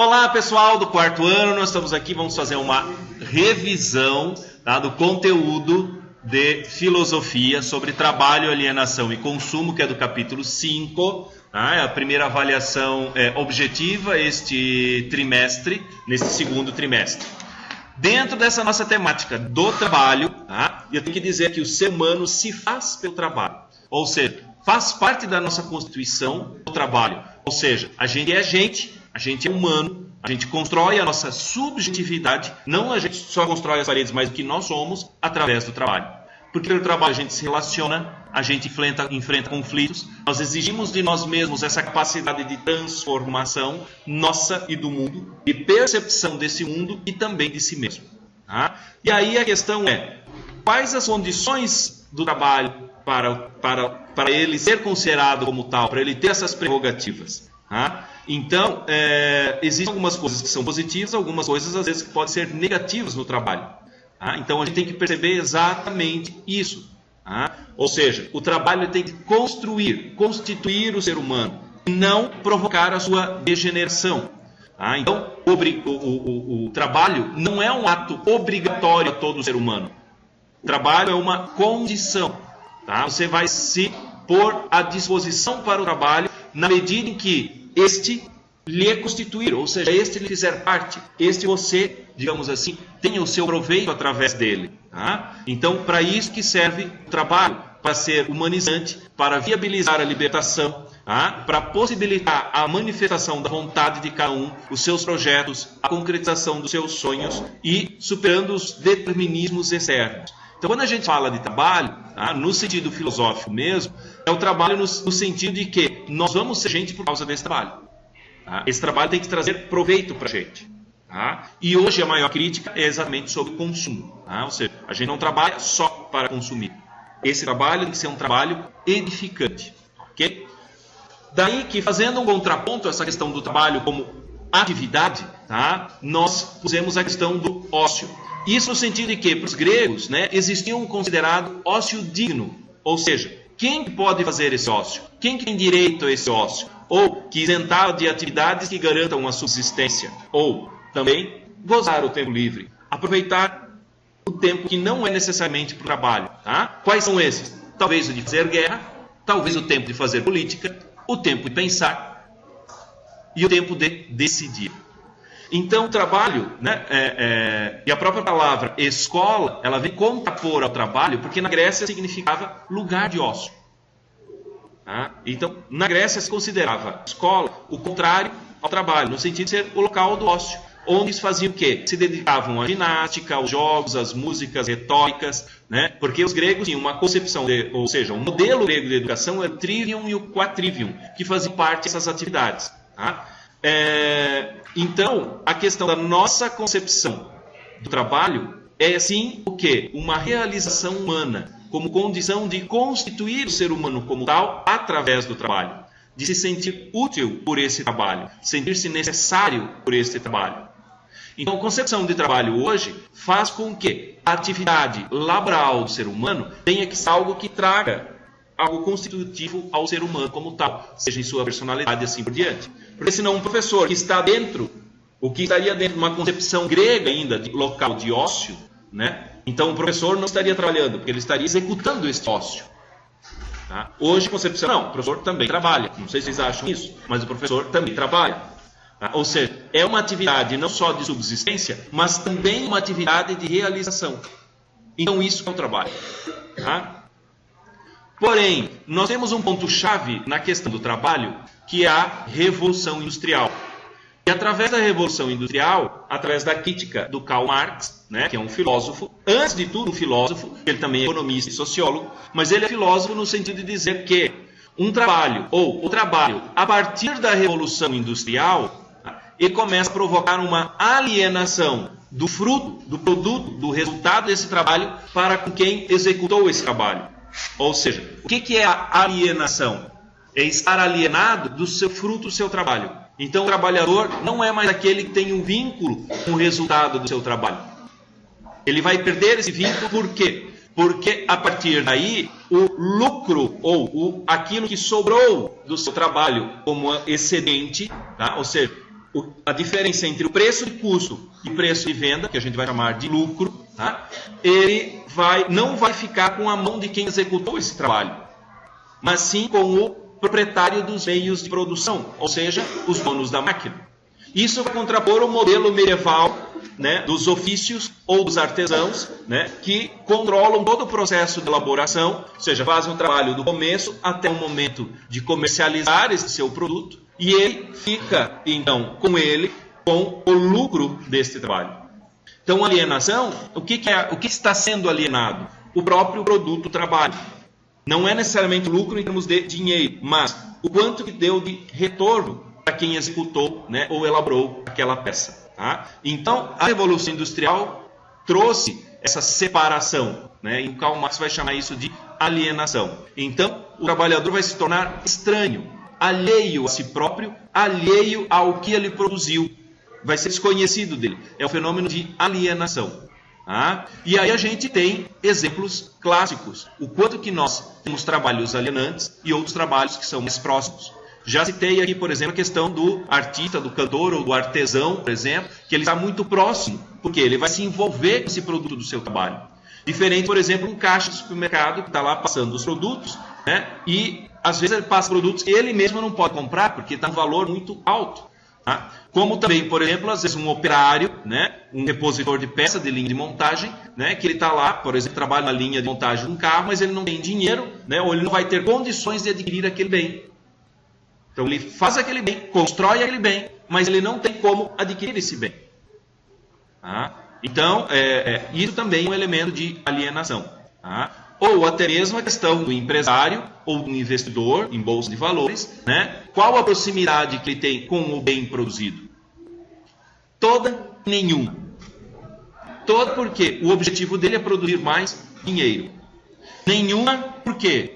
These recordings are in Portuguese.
Olá pessoal do quarto ano, nós estamos aqui, vamos fazer uma revisão, tá, do conteúdo de filosofia sobre trabalho, alienação e consumo, que é do capítulo 5, tá? É a primeira avaliação objetiva este trimestre, nesse segundo trimestre. Dentro dessa nossa temática do trabalho, tá? Eu tenho que dizer que o ser humano se faz pelo trabalho, ou seja, faz parte da nossa constituição o trabalho, ou seja, a gente é humano, a gente constrói a nossa subjetividade, não a gente só constrói as paredes, mas o que nós somos através do trabalho. Porque pelo trabalho a gente se relaciona, a gente enfrenta conflitos, nós exigimos de nós mesmos essa capacidade de transformação nossa e do mundo, de percepção desse mundo e também de si mesmo. Tá? E aí a questão é, quais as condições do trabalho para ele ser considerado como tal, para ele ter essas prerrogativas? Tá? Então, existem algumas coisas que são positivas, algumas coisas às vezes que podem ser negativas no trabalho. Tá? Então a gente tem que perceber exatamente isso. Tá? Ou seja, o trabalho tem que constituir o ser humano, e não provocar a sua degeneração. Tá? Então, o trabalho não é um ato obrigatório a todo ser humano. O trabalho é uma condição. Tá? Você vai se pôr à disposição para o trabalho na medida em que este lhe constituir, ou seja, este lhe fizer parte, este você, digamos assim, tenha o seu proveito através dele. Tá? Então, para isso que serve o trabalho, para ser humanizante, para viabilizar a libertação, tá? Para possibilitar a manifestação da vontade de cada um, os seus projetos, a concretização dos seus sonhos e superando os determinismos externos. Então, quando a gente fala de trabalho, tá, no sentido filosófico mesmo, é o trabalho no sentido de que nós vamos ser gente por causa desse trabalho. Tá? Esse trabalho tem que trazer proveito para a gente. Tá? E hoje a maior crítica é exatamente sobre o consumo. Tá? Ou seja, a gente não trabalha só para consumir. Esse trabalho tem que ser um trabalho edificante. Okay? Daí que, fazendo um contraponto a essa questão do trabalho como atividade, tá, nós pusemos a questão do ócio. Isso no sentido de que, para os gregos, né, existia um considerado ócio digno. Ou seja, quem pode fazer esse ócio? Quem tem direito a esse ócio? Ou que isentava de atividades que garantam a subsistência. Ou também gozar o tempo livre. Aproveitar o tempo que não é necessariamente para o trabalho. Tá? Quais são esses? Talvez o de fazer guerra, talvez o tempo de fazer política, o tempo de pensar e o tempo de decidir. Então, o trabalho, né, e a própria palavra escola, ela vem contrapor ao trabalho, porque na Grécia significava lugar de ócio. Tá? Então, na Grécia se considerava escola o contrário ao trabalho, no sentido de ser o local do ócio, onde se faziam o quê? Se dedicavam à ginástica, aos jogos, às músicas retóricas, né? Porque os gregos tinham uma concepção, ou seja, um modelo grego de educação era o trivium e o quadrivium, que faziam parte dessas atividades. Tá? Então, a questão da nossa concepção do trabalho é, sim, o quê? Uma realização humana, como condição de constituir o ser humano como tal através do trabalho, de se sentir útil por esse trabalho, sentir-se necessário por esse trabalho. Então, a concepção de trabalho hoje faz com que a atividade laboral do ser humano tenha que ser algo que traga algo constitutivo ao ser humano como tal, seja em sua personalidade e assim por diante. Porque senão um professor que está dentro, o que estaria dentro de uma concepção grega ainda, de local de ócio, né? Então o professor não estaria trabalhando, porque ele estaria executando esse ócio. Tá? Hoje a concepção, não, o professor também trabalha, não sei se vocês acham isso, mas o professor também trabalha. Tá? Ou seja, é uma atividade não só de subsistência, mas também uma atividade de realização. Então isso é o trabalho. Tá? Porém, nós temos um ponto-chave na questão do trabalho, que é a Revolução Industrial. E através da Revolução Industrial, através da crítica do Karl Marx, né, que é um filósofo, antes de tudo um filósofo, ele também é economista e sociólogo, mas ele é filósofo no sentido de dizer que um trabalho, ou o trabalho, a partir da Revolução Industrial, ele começa a provocar uma alienação do fruto, do produto, do resultado desse trabalho para com quem executou esse trabalho. Ou seja, o que é a alienação? É estar alienado do seu fruto, do seu trabalho. Então o trabalhador não é mais aquele que tem um vínculo com o resultado do seu trabalho. Ele vai perder esse vínculo, por quê? Porque a partir daí, o lucro, ou aquilo que sobrou do seu trabalho como excedente, tá? Ou seja, a diferença entre o preço de custo e preço de venda, que a gente vai chamar de lucro, tá? Ele não vai ficar com a mão de quem executou esse trabalho, mas sim com o proprietário dos meios de produção, ou seja, os donos da máquina. Isso vai contrapor o modelo medieval, né, dos ofícios ou dos artesãos, né, que controlam todo o processo de elaboração, ou seja, fazem o trabalho do começo até o momento de comercializar esse seu produto, e ele fica, então, com o lucro deste trabalho. Então, alienação, o que está sendo alienado? O próprio produto trabalho. Não é necessariamente lucro em termos de dinheiro, mas o quanto que deu de retorno para quem executou, né, ou elaborou aquela peça. Tá? Então, a Revolução Industrial trouxe essa separação, né, e o Karl Marx vai chamar isso de alienação. Então, o trabalhador vai se tornar estranho, alheio a si próprio, alheio ao que ele produziu. Vai ser desconhecido dele. É o fenômeno de alienação. Tá? E aí a gente tem exemplos clássicos. O quanto que nós temos trabalhos alienantes e outros trabalhos que são mais próximos. Já citei aqui, por exemplo, a questão do artista, do cantor ou do artesão, por exemplo, que ele está muito próximo, porque ele vai se envolver com esse produto do seu trabalho. Diferente, por exemplo, um caixa de supermercado que está lá passando os produtos, né? E às vezes ele passa produtos que ele mesmo não pode comprar, porque está um valor muito alto. Tá? Como também, por exemplo, às vezes um operário, né? Um repositor de peça de linha de montagem, né? Que ele está lá, por exemplo, trabalha na linha de montagem de um carro, mas ele não tem dinheiro, né? Ou ele não vai ter condições de adquirir aquele bem. Então ele faz aquele bem, constrói aquele bem, mas ele não tem como adquirir esse bem. Tá? Então, isso também é um elemento de alienação. Tá? Ou até mesmo a questão do empresário ou do investidor em bolsa de valores, né? Qual a proximidade que ele tem com o bem produzido? Toda, nenhuma. Toda porque o objetivo dele é produzir mais dinheiro. Nenhuma, por quê?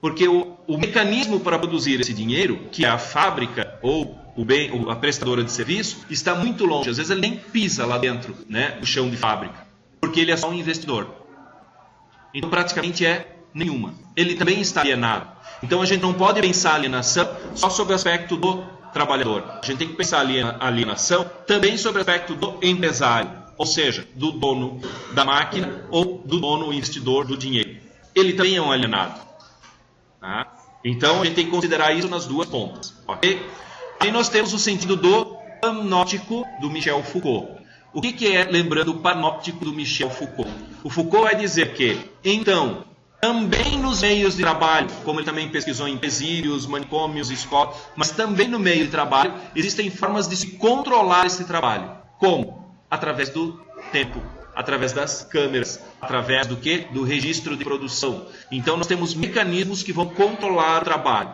Porque o mecanismo para produzir esse dinheiro, que é a fábrica ou a prestadora de serviço, está muito longe. Às vezes ele nem pisa lá dentro, né, do chão de fábrica, porque ele é só um investidor. Então praticamente é nenhuma. Ele também está alienado. Então a gente não pode pensar a alienação só sobre o aspecto do trabalhador. A gente tem que pensar a alienação também sobre o aspecto do empresário, ou seja, do dono da máquina ou do dono investidor do dinheiro. Ele também é um alienado. Tá? Então a gente tem que considerar isso nas duas pontas. Okay? Aí nós temos o sentido do panóptico do Michel Foucault. O que é, lembrando, o panóptico do Michel Foucault? O Foucault vai dizer que, então, também nos meios de trabalho, como ele também pesquisou em presídios, manicômios, escolas, mas também no meio de trabalho, existem formas de se controlar esse trabalho. Como? Através do tempo, através das câmeras, através do quê? Do registro de produção. Então nós temos mecanismos que vão controlar o trabalho.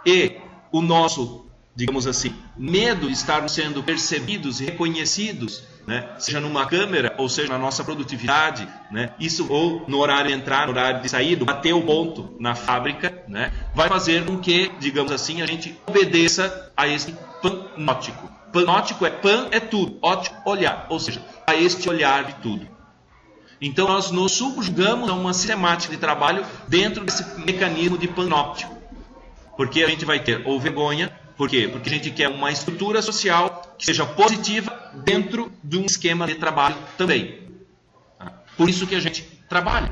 E o nosso, digamos assim, medo de estarmos sendo percebidos e reconhecidos, né? Seja numa câmera ou seja na nossa produtividade, né? Isso ou no horário de entrar, no horário de sair, bater o ponto na fábrica, né? Vai fazer com que, digamos assim, a gente obedeça a esse panóptico. Panóptico é tudo, ótico, olhar, ou seja, a este olhar de tudo. Então nós nos subjugamos a uma sistemática de trabalho dentro desse mecanismo de panóptico. Porque a gente vai ter ou vergonha, por quê? Porque a gente quer uma estrutura social que seja positiva dentro de um esquema de trabalho também. Por isso que a gente trabalha,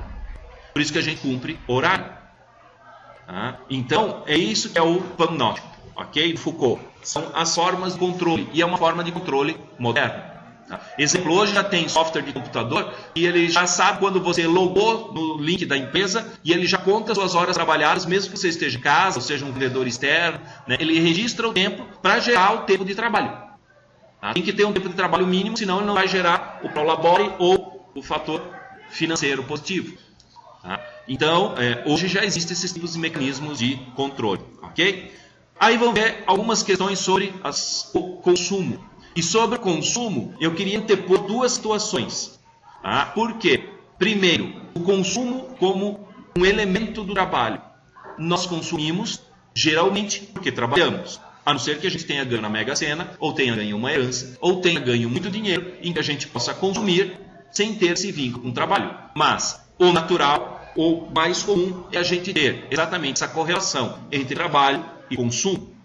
por isso que a gente cumpre horário. Então é isso que é o panóptico, ok? Do Foucault. São as formas de controle, e é uma forma de controle moderna. Exemplo, hoje já tem software de computador e ele já sabe quando você logou no link da empresa e ele já conta suas horas trabalhadas, mesmo que você esteja em casa, ou seja um vendedor externo, né? Ele registra o tempo para gerar o tempo de trabalho. Tem que ter um tempo de trabalho mínimo, senão ele não vai gerar o prolabore ou o fator financeiro positivo. Então, hoje já existem esses tipos de mecanismos de controle. Ok? Aí vamos ver algumas questões sobre o consumo. E sobre o consumo, eu queria antepor duas situações. Por quê? Primeiro, o consumo como um elemento do trabalho. Nós consumimos, geralmente, porque trabalhamos. A não ser que a gente tenha ganho na Mega Sena, ou tenha ganho uma herança, ou tenha ganho muito dinheiro, em que a gente possa consumir sem ter esse vínculo com o trabalho. Mas o natural, ou mais comum, é a gente ter exatamente essa correlação entre trabalho e consumo.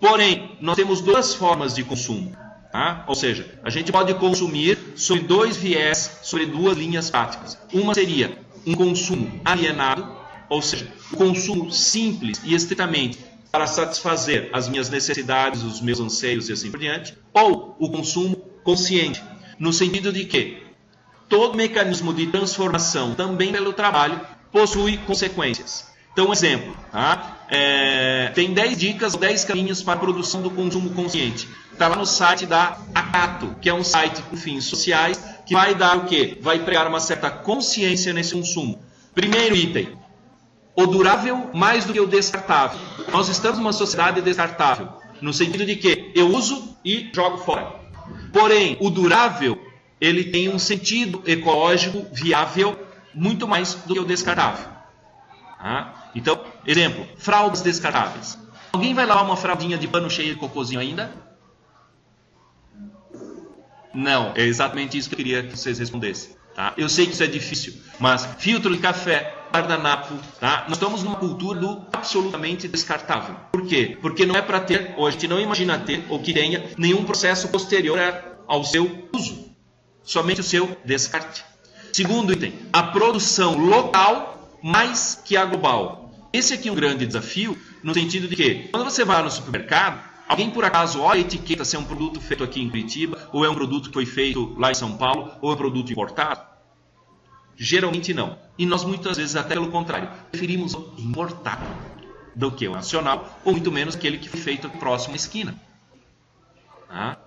Porém, nós temos duas formas de consumo. Tá? Ou seja, a gente pode consumir sobre dois viés, sobre duas linhas práticas. Uma seria um consumo alienado, ou seja, o consumo simples e estritamente para satisfazer as minhas necessidades, os meus anseios e assim por diante, ou o consumo consciente, no sentido de que todo mecanismo de transformação, também pelo trabalho, possui consequências. Então, um exemplo, tá? Tem 10 dicas, 10 caminhos para a produção do consumo consciente. Está lá no site da Acato, que é um site com fins sociais, que vai dar o quê? Vai pregar uma certa consciência nesse consumo. Primeiro item, o durável mais do que o descartável. Nós estamos numa sociedade descartável, no sentido de que eu uso e jogo fora. Porém, o durável, ele tem um sentido ecológico viável muito mais do que o descartável. Tá? Então, exemplo, fraldas descartáveis. Alguém vai lavar uma fraldinha de pano cheia de cocôzinho ainda? Não, é exatamente isso que eu queria que vocês respondessem. Tá? Eu sei que isso é difícil, mas filtro de café, guardanapo, tá? Nós estamos numa cultura do absolutamente descartável. Por quê? Porque não é para ter, ou a gente não imagina ter, ou que tenha, nenhum processo posterior ao seu uso. Somente o seu descarte. Segundo item, a produção local mais que a global. Esse aqui é um grande desafio, no sentido de que, quando você vai no supermercado, alguém por acaso olha a etiqueta se é um produto feito aqui em Curitiba, ou é um produto que foi feito lá em São Paulo, ou é um produto importado? Geralmente não. E nós muitas vezes, até pelo contrário, preferimos o importado do que o nacional, ou muito menos aquele que foi feito próximo à esquina. Tá?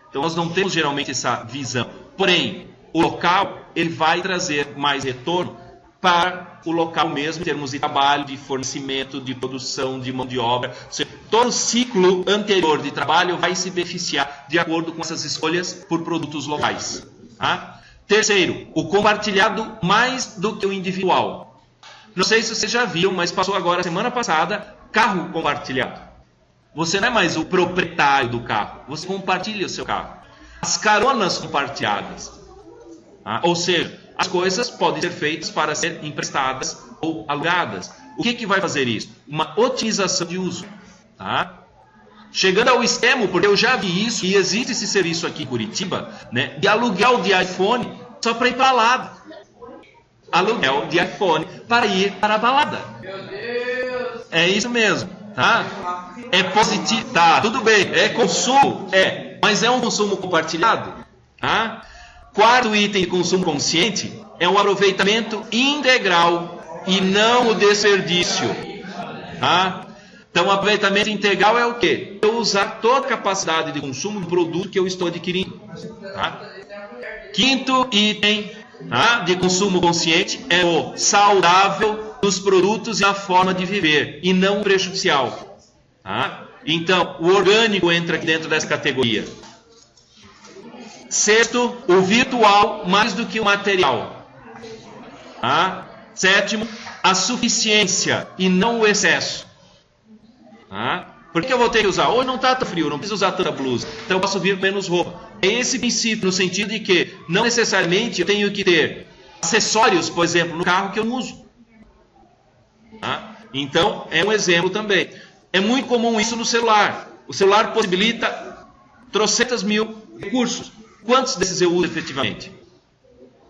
Então nós não temos geralmente essa visão. Porém, o local ele vai trazer mais retorno para o local mesmo, em termos de trabalho, de fornecimento, de produção, de mão de obra. Ou seja, todo o ciclo anterior de trabalho vai se beneficiar de acordo com essas escolhas por produtos locais. Tá? Terceiro, o compartilhado mais do que o individual. Não sei se vocês já viram, mas passou agora, semana passada, carro compartilhado. Você não é mais o proprietário do carro, você compartilha o seu carro. As caronas compartilhadas. Tá? Ou seja, as coisas podem ser feitas para ser emprestadas ou alugadas. O que vai fazer isso? Uma otimização de uso. Tá? Chegando ao extremo, porque eu já vi isso, e existe esse serviço aqui em Curitiba, né, de aluguel de iPhone só para ir para a balada. Aluguel de iPhone para ir para a balada. É isso mesmo. Tá? É positivo. Tá, tudo bem. É consumo? É. Mas é um consumo compartilhado? Tá? Quarto item de consumo consciente é o aproveitamento integral e não o desperdício. Tá? Então, o aproveitamento integral é o quê? Eu usar toda a capacidade de consumo do produto que eu estou adquirindo. Tá? Quinto item, tá, de consumo consciente é o saudável dos produtos e a forma de viver, e não o prejudicial. Tá? Então, o orgânico entra aqui dentro dessa categoria. Sexto, o virtual mais do que o material. Tá? Sétimo, a suficiência e não o excesso. Tá? Por que eu vou ter que usar? Hoje não está tão frio, não preciso usar tanta blusa, então eu posso vir com menos roupa. É esse princípio, no sentido de que não necessariamente eu tenho que ter acessórios, por exemplo, no carro que eu não uso. Tá? Então, é um exemplo também. É muito comum isso no celular. O celular possibilita trocentas mil recursos. Quantos desses eu uso efetivamente?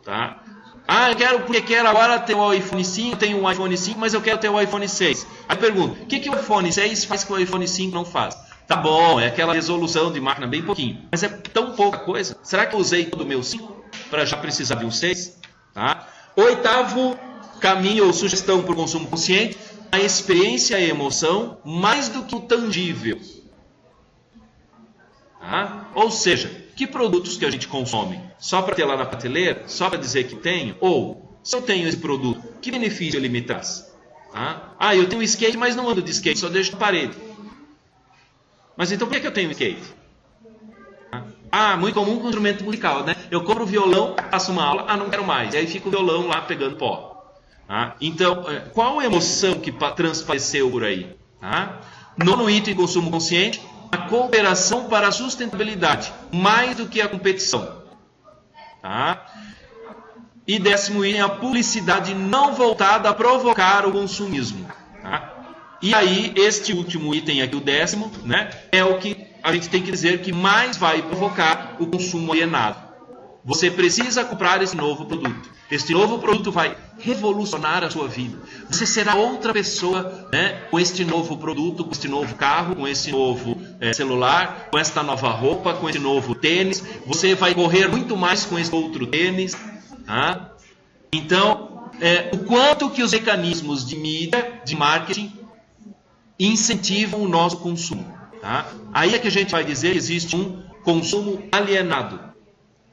Tá? Ah, eu quero, porque quero agora ter o iPhone 5, tenho um iPhone 5, mas eu quero ter o iPhone 6. Aí eu pergunto, o que o iPhone 6 faz que o iPhone 5 não faz? Tá bom, é aquela resolução de máquina bem pouquinho, mas é tão pouca coisa. Será que eu usei todo o meu 5 para já precisar de um 6? Tá? Oitavo caminho ou sugestão para o consumo consciente, a experiência e a emoção mais do que o tangível. Tá? Ou seja, que produtos que a gente consome? Só para ter lá na prateleira? Só para dizer que tenho? Ou, se eu tenho esse produto, que benefício ele me traz? Tá? Ah, eu tenho skate, mas não ando de skate, só deixo na parede. Mas então por que eu tenho skate? Ah, muito comum com instrumento musical, né? Eu compro o violão, faço uma aula, não quero mais. E aí fica o violão lá pegando pó. Tá? Então, qual a emoção que transpareceu por aí? Tá? Nono item de consumo consciente, a cooperação para a sustentabilidade, mais do que a competição. Tá? E décimo item, a publicidade não voltada a provocar o consumismo. Tá? E aí, este último item aqui, o 10º, né, é o que a gente tem que dizer que mais vai provocar o consumo alienado. Você precisa comprar esse novo produto. Este novo produto vai revolucionar a sua vida. Você será outra pessoa, né, com este novo produto, com este novo carro, com esse novo celular, com esta nova roupa, com esse novo tênis. Você vai correr muito mais com esse outro tênis. Tá? Então, o quanto que os mecanismos de mídia, de marketing, incentivam o nosso consumo. Tá? Aí é que a gente vai dizer que existe um consumo alienado.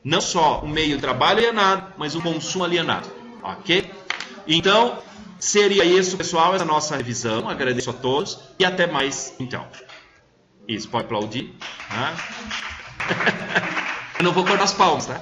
Não só um meio de trabalho alienado, mas um consumo alienado. Ok? Então, seria isso, pessoal, essa nossa revisão. Agradeço a todos e até mais, então. Isso, pode aplaudir. Tá? Eu não vou cortar as palmas, tá?